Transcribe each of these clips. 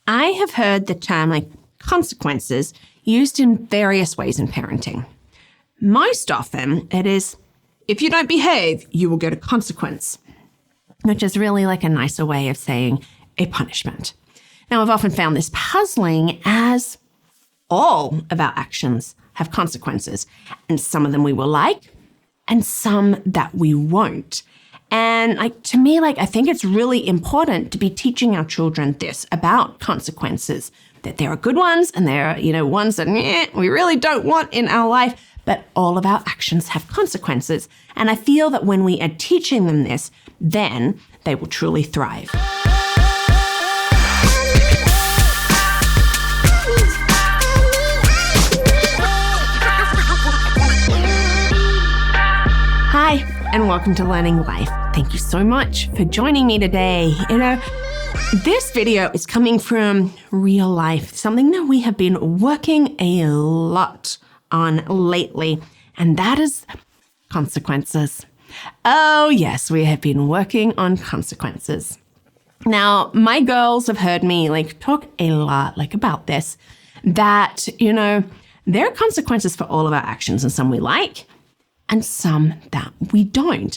I have heard the term like consequences used in various ways in parenting. Most often it is, if you don't behave, you will get a consequence, which is really like a nicer way of saying a punishment. Now, I've often found this puzzling as all of our actions have consequences, and some of them we will like and some that we won't. And to me, I think it's really important to be teaching our children this about consequences, that there are good ones and there are, ones that we really don't want in our life, but all of our actions have consequences. And I feel that when we are teaching them this, then they will truly thrive. Hi, and welcome to Learning Life. Thank you so much for joining me today. This video is coming from real life, something that we have been working a lot on lately, and that is consequences. Oh yes, we have been working on consequences. Now, my girls have heard me talk a lot about this, that, there are consequences for all of our actions, and some we like, and some that we don't.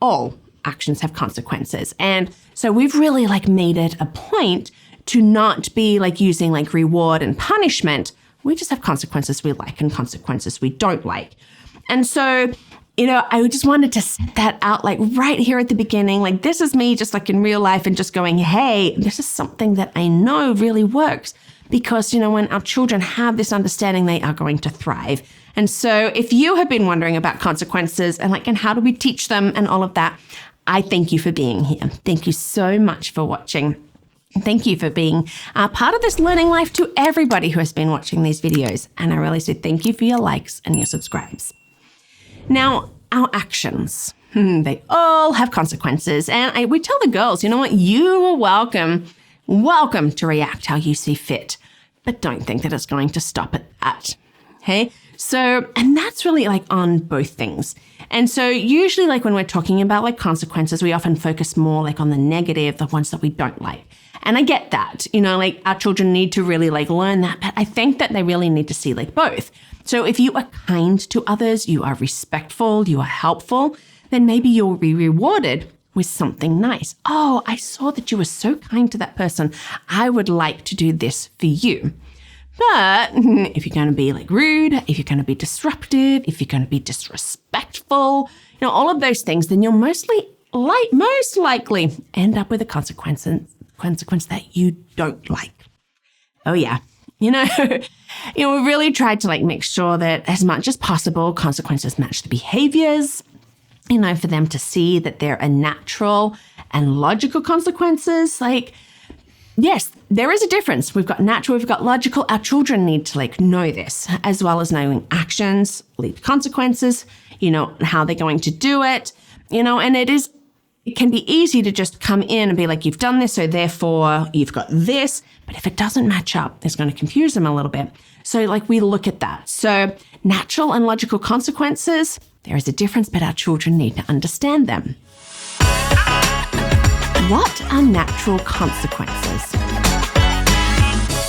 All actions have consequences. And so we've really made it a point to not be using reward and punishment. We just have consequences we like and consequences we don't like. And so, I just wanted to set that out right here at the beginning. This is me just in real life and just going, hey, this is something that I know really works because, when our children have this understanding, they are going to thrive. And so if you have been wondering about consequences and and how do we teach them and all of that, I thank you for being here. Thank you so much for watching. Thank you for being part of this learning life to everybody who has been watching these videos. And I really say thank you for your likes and your subscribes. Now, our actions, they all have consequences. And we tell the girls, you know what, you are welcome to react how you see fit, but don't think that it's going to stop at that. Okay? So, and that's really on both things. And so usually when we're talking about consequences, we often focus more on the negative, the ones that we don't like. And I get that, our children need to really learn that, but I think that they really need to see both. So if you are kind to others, you are respectful, you are helpful, then maybe you'll be rewarded with something nice. Oh, I saw that you were so kind to that person. I would like to do this for you. But if you're going to be rude, if you're going to be disruptive, if you're going to be disrespectful, all of those things, then you'll most likely end up with a consequence that you don't like. Oh yeah. We really tried to make sure that as much as possible, consequences match the behaviors, for them to see that there are natural and logical consequences. Yes, there is a difference. We've got natural, we've got logical. Our children need to know this, as well as knowing actions lead to consequences, how they're going to do it, and it can be easy to just come in and be you've done this, so therefore you've got this. But if it doesn't match up, it's going to confuse them a little bit. So we look at that. So natural and logical consequences, there is a difference, but our children need to understand them. What are natural consequences?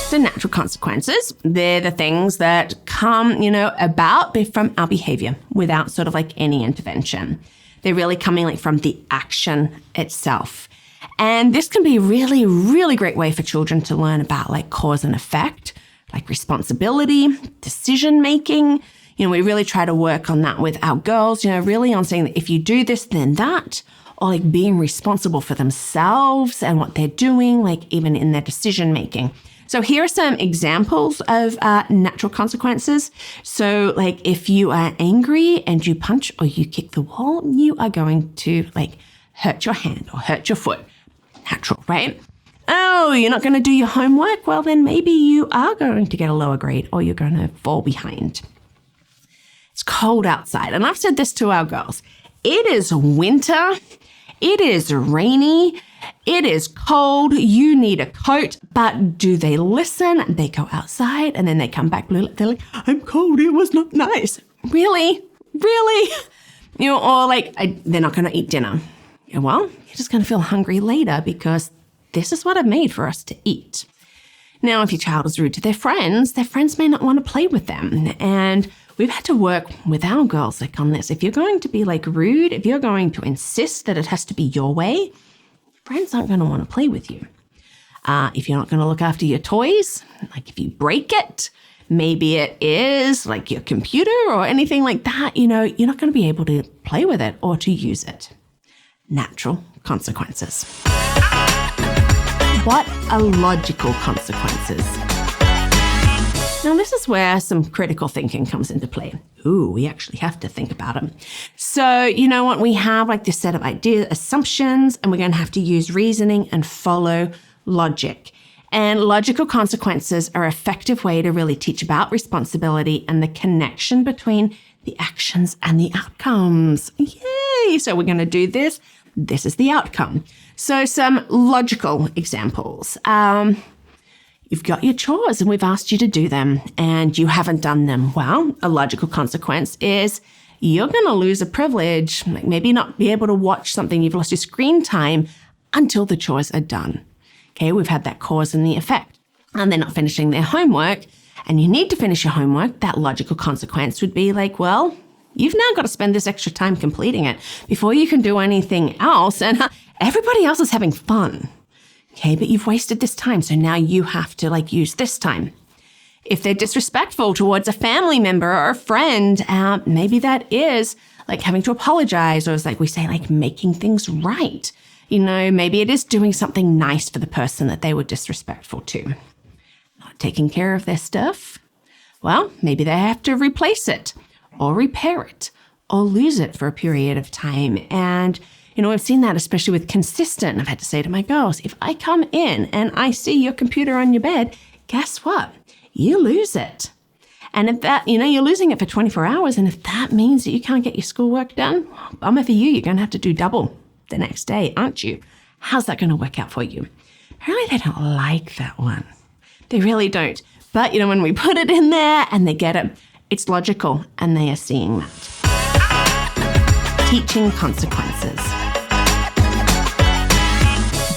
So natural consequences, they're the things that come, about from our behavior without any intervention. They're really coming from the action itself. And this can be a really, really great way for children to learn about cause and effect, responsibility, decision-making. We really try to work on that with our girls, really on saying that if you do this, then that, or being responsible for themselves and what they're doing, even in their decision-making. So here are some examples of natural consequences. So if you are angry and you punch or you kick the wall, you are going to hurt your hand or hurt your foot. Natural, right? Oh, you're not going to do your homework? Well, then maybe you are going to get a lower grade or you're going to fall behind. It's cold outside. And I've said this to our girls. It is winter. It is rainy. It is cold. You need a coat. But do they listen? They go outside and then they come back. They're I'm cold. It was not nice. Really? Or they're not going to eat dinner. Well, you're just going to feel hungry later because this is what I've made for us to eat. Now, if your child is rude to their friends may not want to play with them. And we've had to work with our girls like on this. If you're going to be like rude, if you're going to insist that it has to be your way, friends aren't going to want to play with you. If you're not going to look after your toys, like if you break it, maybe it is like your computer or anything like that, you're not going to be able to play with it or to use it. Natural consequences. What are logical consequences? Now, this is where some critical thinking comes into play. Ooh, we actually have to think about them. So, you know what? We have like this set of ideas, assumptions, and we're going to have to use reasoning and follow logic. And logical consequences are an effective way to really teach about responsibility and the connection between the actions and the outcomes. Yay! So we're going to do this. This is the outcome. So some logical examples. You've got your chores and we've asked you to do them and you haven't done them. Well, a logical consequence is you're going to lose a privilege, like maybe not be able to watch something. You've lost your screen time until the chores are done. Okay, we've had that cause and the effect. And they're not finishing their homework and you need to finish your homework. That logical consequence would be like, well, you've now got to spend this extra time completing it before you can do anything else. And everybody else is having fun. Okay, but you've wasted this time. So now you have to use this time. If they're disrespectful towards a family member or a friend, maybe that is like having to apologize, or it's like we say, like making things right. Maybe it is doing something nice for the person that they were disrespectful to. Not taking care of their stuff. Well, maybe they have to replace it or repair it or lose it for a period of time. And I've seen that especially with consistent. I've had to say to my girls, if I come in and I see your computer on your bed, guess what? You lose it. And if that, you're losing it for 24 hours, and if that means that you can't get your schoolwork done, bummer for you. You're going to have to do double the next day, aren't you? How's that going to work out for you? Apparently they don't like that one. They really don't. But, when we put it in there and they get it, it's logical and they are seeing that. Teaching consequences.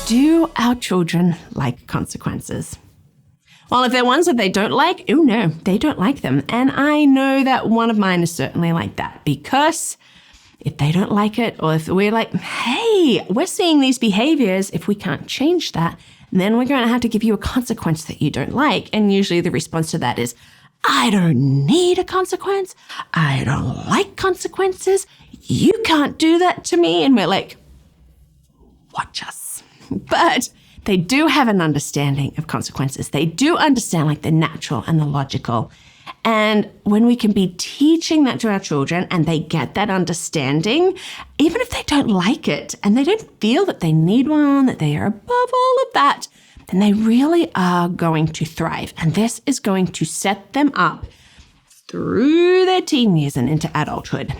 Do our children like consequences? Well, if they're ones that they don't like, oh no, they don't like them. And I know that one of mine is certainly like that, because if they don't like it, or if we're like, hey, we're seeing these behaviors, if we can't change that, then we're going to have to give you a consequence that you don't like. And usually the response to that is, I don't need a consequence. I don't like consequences. You can't do that to me. And we're like, watch us. But they do have an understanding of consequences. They do understand the natural and the logical. And when we can be teaching that to our children and they get that understanding, even if they don't like it and they don't feel that they need one, that they are above all of that, then they really are going to thrive. And this is going to set them up through their teen years and into adulthood.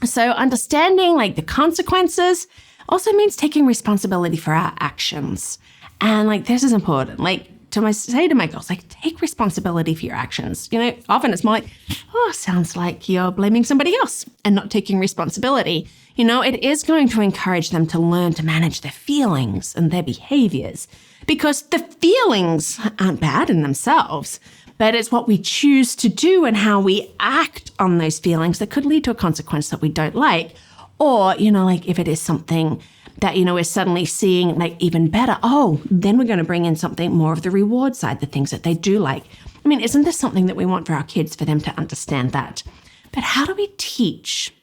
So understanding the consequences also means taking responsibility for our actions. And this is important. Say to my girls, take responsibility for your actions. Often it's more sounds like you're blaming somebody else and not taking responsibility. It is going to encourage them to learn to manage their feelings and their behaviors, because the feelings aren't bad in themselves, but it's what we choose to do and how we act on those feelings that could lead to a consequence that we don't like. Or, if it is something that, we're suddenly seeing even better, then we're going to bring in something more of the reward side, the things that they do like. Isn't this something that we want for our kids, for them to understand that? But how do we teach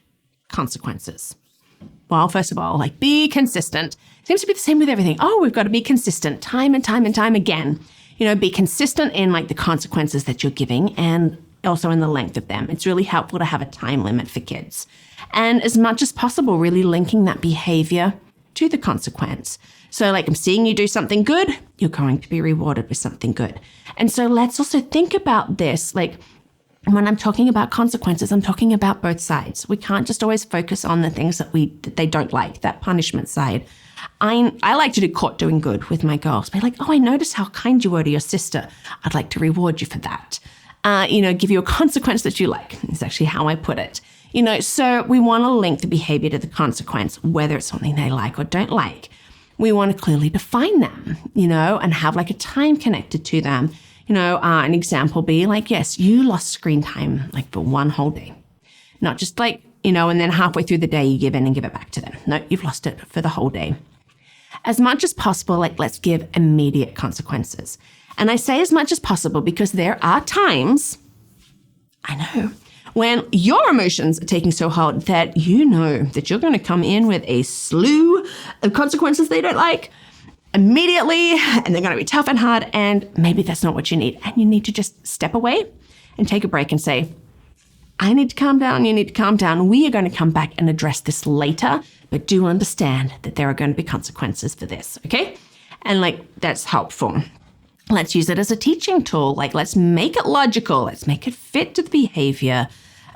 consequences? Well, first of all, be consistent. Seems to be the same with everything. We've got to be consistent time and time and time again. Be consistent in the consequences that you're giving, and also in the length of them. It's really helpful to have a time limit for kids. And as much as possible, really linking that behavior to the consequence. So I'm seeing you do something good, you're going to be rewarded with something good. And so let's also think about this. When I'm talking about consequences, I'm talking about both sides. We can't just always focus on the things that they don't like, that punishment side. I like to do caught doing good with my girls. Be like, I noticed how kind you were to your sister. I'd like to reward you for that. Give you a consequence that you like. It's actually how I put it. So we want to link the behavior to the consequence, whether it's something they like or don't like. we want to clearly define them, and have like a time connected to them. An example be like, yes, you lost screen time like for one whole day. Not just like, and then halfway through the day you give in and give it back to them. No, you've lost it for the whole day. As much as possible, like let's give immediate consequences. And I say as much as possible because there are times, I know, when your emotions are taking so hard that you know that you're going to come in with a slew of consequences they don't like immediately, and they're going to be tough and hard, and maybe that's not what you need. And you need to just step away and take a break and say, I need to calm down, you need to calm down. We are going to come back and address this later, but do understand that there are going to be consequences for this, okay? And like, that's helpful. Let's use it as a teaching tool. Like, let's make it logical. Let's make it fit to the behavior.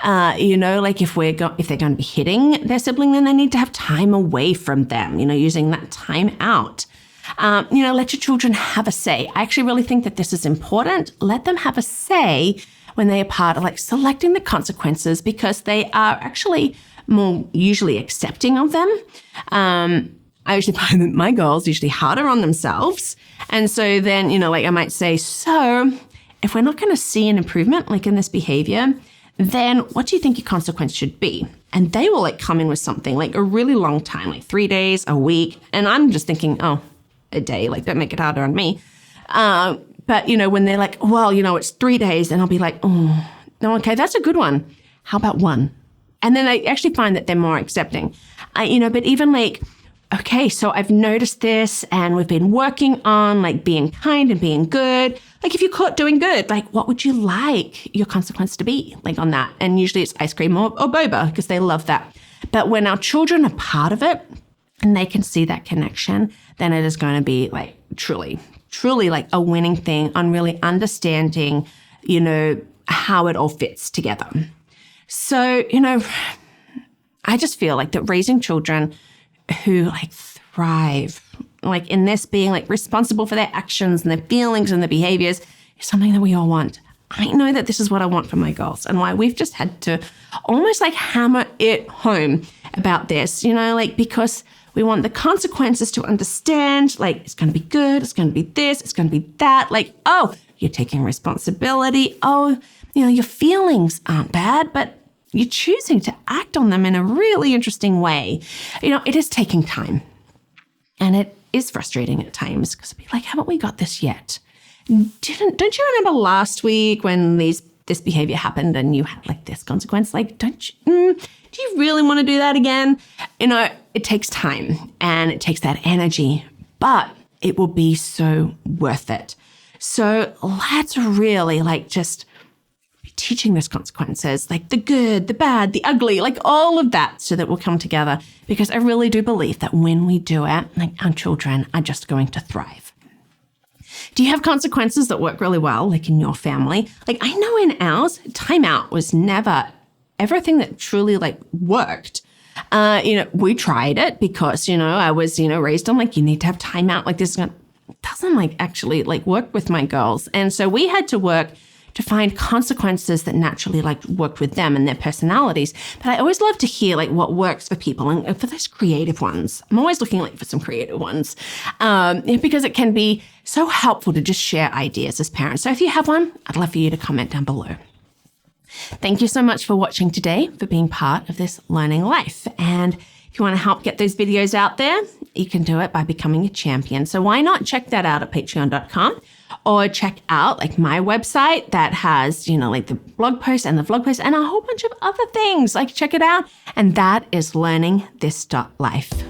Like if they're going to be hitting their sibling, then they need to have time away from them, using that time out. Let your children have a say. I actually really think that this is important. Let them have a say when they are part of like selecting the consequences, because they are actually more usually accepting of them. I usually find that my girls are usually harder on themselves. And so then, I might say, so if we're not going to see an improvement like in this behavior, then what do you think your consequence should be? And they will like come in with something like a really long time, like 3 days, a week. And I'm just thinking, oh, a day, like don't make it harder on me. But, when they're like, well, it's 3 days, and I'll be like, oh, no, okay, that's a good one. How about 1? And then I actually find that they're more accepting. But even like, okay, so I've noticed this, and we've been working on like being kind and being good. Like if you're caught doing good, like what would you like your consequence to be like on that? And usually it's ice cream or boba, because they love that. But when our children are part of it and they can see that connection, then it is going to be like truly like a winning thing on really understanding, how it all fits together. So, I just feel like that raising children who like thrive, like in this being like responsible for their actions and their feelings and their behaviors is something that we all want. I know that this is what I want for my girls, and why we've just had to almost like hammer it home about this, because we want the consequences to understand, like it's going to be good, it's going to be this, it's going to be that, like, oh, you're taking responsibility. Oh, your feelings aren't bad, but you're choosing to act on them in a really interesting way. It is taking time, and it is frustrating at times because I'll be like, haven't we got this yet? Don't you remember last week when this behavior happened and you had like this consequence? Like, do you really want to do that again? It takes time and it takes that energy, but it will be so worth it. So let's really like just be teaching those consequences, like the good, the bad, the ugly, like all of that, so that we'll come together, because I really do believe that when we do it, like our children are just going to thrive. Do you have consequences that work really well, like in your family? Like I know in ours, timeout was never everything that truly like worked. We tried it because, I was, raised on like, you need to have timeout. Like this doesn't like actually like work with my girls. And so we had to work to find consequences that naturally like worked with them and their personalities. But I always love to hear like what works for people, and for those creative ones. I'm always looking like for some creative ones, because it can be so helpful to just share ideas as parents. So if you have one, I'd love for you to comment down below. Thank you so much for watching today, for being part of this Learning Life. And if you want to help get those videos out there, you can do it by becoming a champion. So why not check that out at patreon.com, or check out like my website that has, like the blog post and a whole bunch of other things. Like check it out. And that is LearningThis.Life.